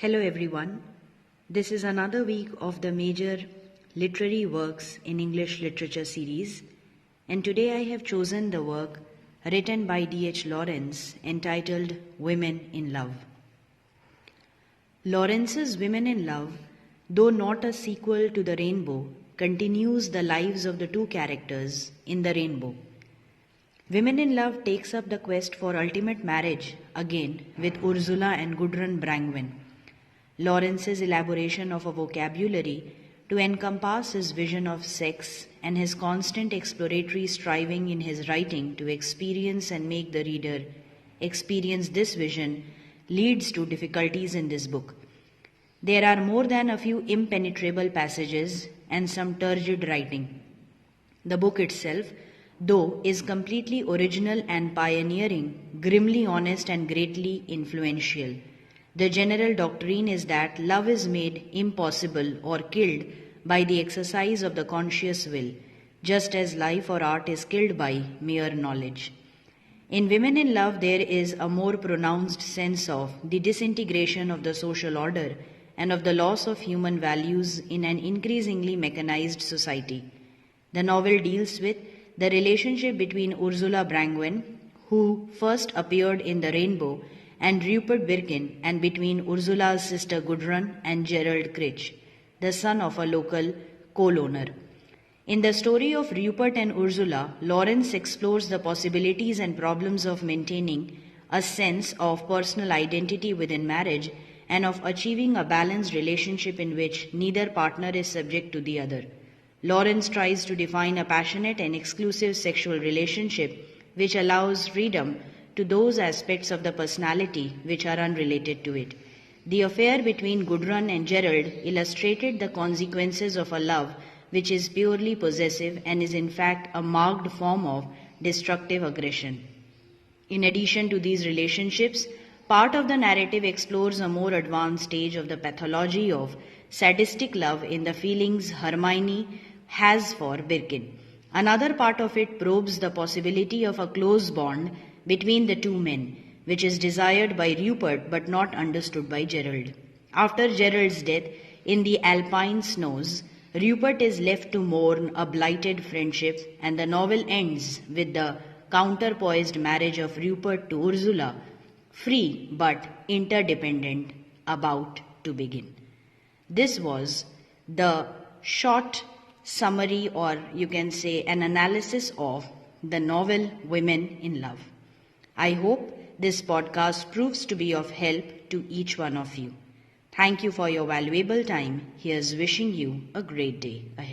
Hello everyone. This is another week of the major literary works in English literature series, and today I have chosen the work written by D.H. Lawrence entitled Women in Love. Lawrence's Women in Love, though not a sequel to The Rainbow, continues the lives of the two characters in The Rainbow. Women in Love takes up the quest for ultimate marriage again with Ursula and Gudrun Brangwen. Lawrence's elaboration of a vocabulary to encompass his vision of sex and his constant exploratory striving in his writing to experience and make the reader experience this vision leads to difficulties in this book. There are more than a few impenetrable passages and some turgid writing. The book itself, though, is completely original and pioneering, grimly honest and greatly influential. The general doctrine is that love is made impossible or killed by the exercise of the conscious will, just as life or art is killed by mere knowledge. In Women in Love, there is a more pronounced sense of the disintegration of the social order and of the loss of human values in an increasingly mechanized society. The novel deals with the relationship between Ursula Brangwen, who first appeared in The Rainbow, and Rupert Birkin, and between Ursula's sister Gudrun and Gerald Critch, the son of a local coal owner. In the story of Rupert and Ursula, Lawrence explores the possibilities and problems of maintaining a sense of personal identity within marriage and of achieving a balanced relationship in which neither partner is subject to the other. Lawrence tries to define a passionate and exclusive sexual relationship which allows freedom to those aspects of the personality which are unrelated to it. The affair between Gudrun and Gerald illustrated the consequences of a love which is purely possessive and is in fact a marked form of destructive aggression. In addition to these relationships, part of the narrative explores a more advanced stage of the pathology of sadistic love in the feelings Hermione has for Birkin. Another part of it probes the possibility of a close bond between the two men, which is desired by Rupert but not understood by Gerald. After Gerald's death in the alpine snows, Rupert is left to mourn a blighted friendship, and the novel ends with the counterpoised marriage of Rupert to Ursula, free but interdependent, about to begin. This was the short summary, or you can say an analysis of the novel Women in Love. I hope this podcast proves to be of help to each one of you. Thank you for your valuable time. Here's wishing you a great day ahead.